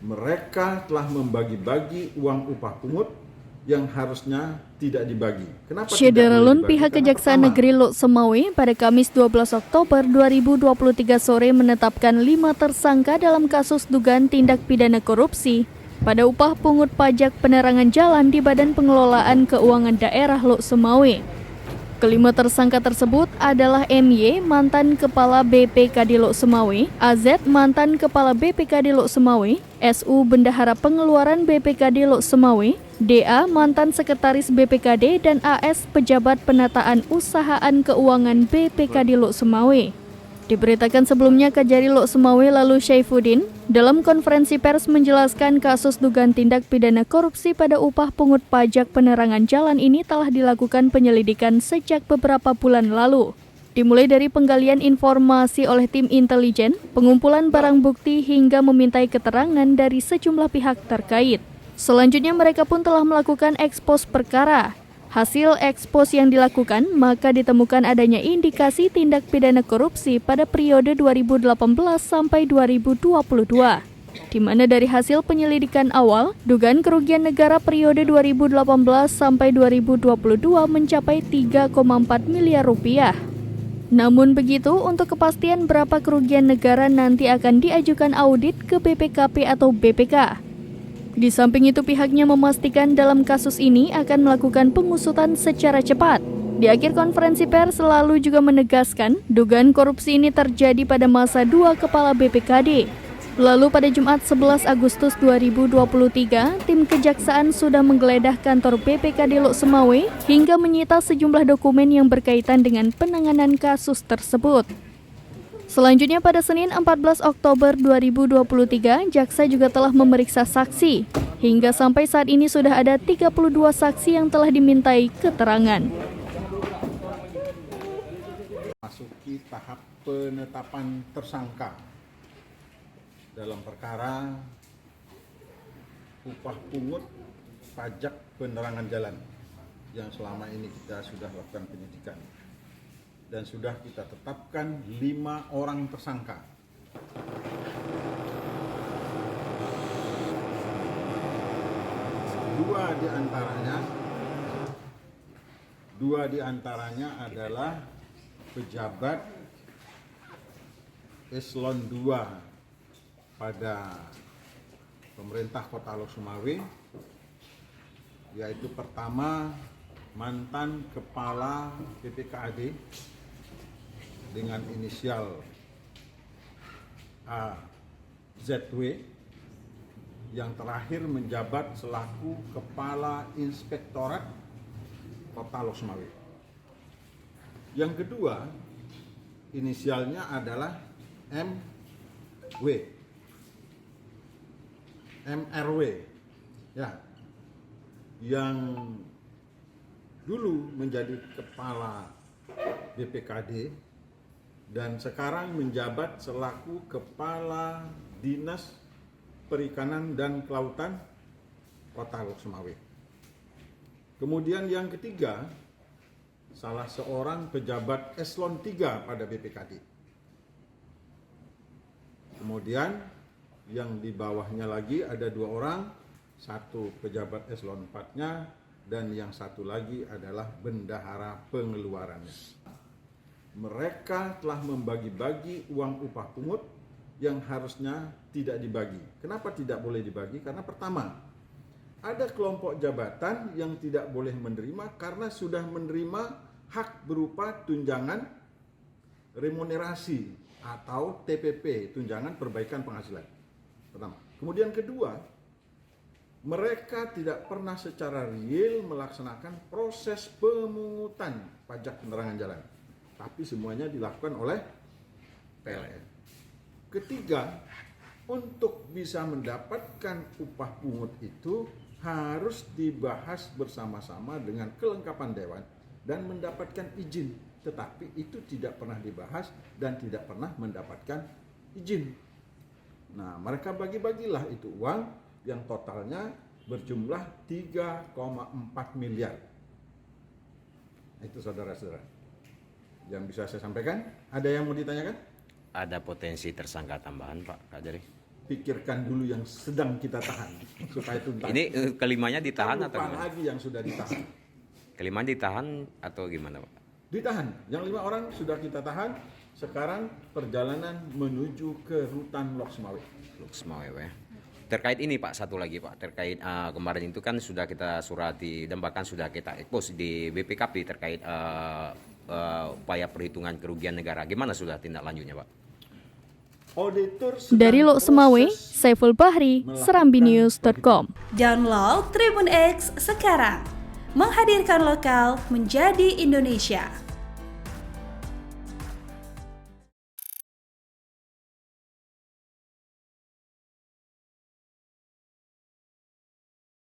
mereka telah membagi-bagi uang upah pungut yang harusnya tidak dibagi. Kenapa tidak boleh Syederalun dibagi? pihak Karena Kejaksaan pertama, Negeri Lok Semawe pada Kamis 12 Oktober 2023 sore menetapkan 5 tersangka dalam kasus dugaan tindak pidana korupsi pada upah pungut pajak penerangan jalan di Badan Pengelolaan Keuangan Daerah Lok Semawe. Kelima tersangka tersebut adalah MY, mantan Kepala BPKD Lok Semawe, AZ, mantan Kepala BPKD Lok Semawe, SU, Bendahara Pengeluaran BPKD Lok Semawe, DA, mantan Sekretaris BPKD, dan AS, Pejabat Penataan Usahaan Keuangan BPKD Lok Semawe. Diberitakan sebelumnya, Kajari Lok Semawe lalu Syaifuddin dalam konferensi pers menjelaskan kasus dugaan tindak pidana korupsi pada upah pungut pajak penerangan jalan ini telah dilakukan penyelidikan sejak beberapa bulan lalu. Dimulai dari penggalian informasi oleh tim intelijen, pengumpulan barang bukti hingga memintai keterangan dari sejumlah pihak terkait. Selanjutnya mereka pun telah melakukan ekspos perkara. Hasil ekspos yang dilakukan, maka ditemukan adanya indikasi tindak pidana korupsi pada periode 2018 sampai 2022. Di mana dari hasil penyelidikan awal, dugaan kerugian negara periode 2018 sampai 2022 mencapai 3,4 miliar rupiah. Namun begitu, untuk kepastian berapa kerugian negara nanti akan diajukan audit ke BPKP atau BPK. Di samping itu pihaknya memastikan dalam kasus ini akan melakukan pengusutan secara cepat. Di akhir konferensi pers selalu juga menegaskan dugaan korupsi ini terjadi pada masa 2 kepala BPKD. Lalu pada Jumat 11 Agustus 2023, tim kejaksaan sudah menggeledah kantor BPKD Lok Semawe hingga menyita sejumlah dokumen yang berkaitan dengan penanganan kasus tersebut. Selanjutnya pada Senin 14 Oktober 2023, jaksa juga telah memeriksa saksi. Hingga sampai saat ini sudah ada 32 saksi yang telah dimintai keterangan. masuki tahap penetapan tersangka dalam perkara upah pungut pajak penerangan jalan yang selama ini kita sudah lakukan penyidikan. Dan sudah kita tetapkan 5 orang tersangka. Dua di antaranya adalah pejabat eselon 2 pada pemerintah Kota Lok Semawe, yaitu pertama mantan Kepala BPKAD dengan inisial AZW, yang terakhir menjabat selaku Kepala Inspektorat Kota Lok Semawe. Yang kedua, inisialnya adalah MRW, ya, yang dulu menjadi Kepala BPKD dan sekarang menjabat selaku Kepala Dinas Perikanan dan Kelautan Kota Lok Semawe. Kemudian yang ketiga, salah seorang pejabat eselon 3 pada BPKD. Kemudian yang di bawahnya lagi ada 2 orang, satu pejabat eselon 4-nya dan yang satu lagi adalah bendahara pengeluarannya. Mereka telah membagi-bagi uang upah pungut yang harusnya tidak dibagi. Kenapa tidak boleh dibagi? Karena pertama, ada kelompok jabatan yang tidak boleh menerima karena sudah menerima hak berupa tunjangan remunerasi atau TPP, tunjangan perbaikan penghasilan. Pertama. Kemudian kedua, mereka tidak pernah secara real melaksanakan proses pemungutan pajak penerangan jalan, tapi semuanya dilakukan oleh PLN. Ketiga, untuk bisa mendapatkan upah pungut itu harus dibahas bersama-sama dengan kelengkapan dewan dan mendapatkan izin, tetapi itu tidak pernah dibahas dan tidak pernah mendapatkan izin. Nah, mereka bagi-bagilah itu uang yang totalnya berjumlah 3,4 miliar. Itu saudara-saudara yang bisa saya sampaikan. Ada yang mau ditanyakan? Ada potensi tersangka tambahan, Pak Kajari? pikirkan dulu yang sedang kita tahan supaya tuntas. Ini kelimanya ditahan atau Lupa gimana? lagi yang sudah ditahan. Kelimanya ditahan atau gimana Pak? Ditahan. Yang 5 orang sudah kita tahan. Sekarang perjalanan menuju ke rutan Lok Semawe. Ya. Terkait ini Pak, satu lagi Pak, terkait kemarin itu kan sudah kita surati dan bahkan sudah kita expose di BPKP terkait upaya perhitungan kerugian negara. Gimana sudah tindak lanjutnya Pak? Auditor sedang Dari Lok Semawe, proses Saiful Bahri, serambinews.com. Download Tribun X sekarang. Menghadirkan lokal menjadi Indonesia.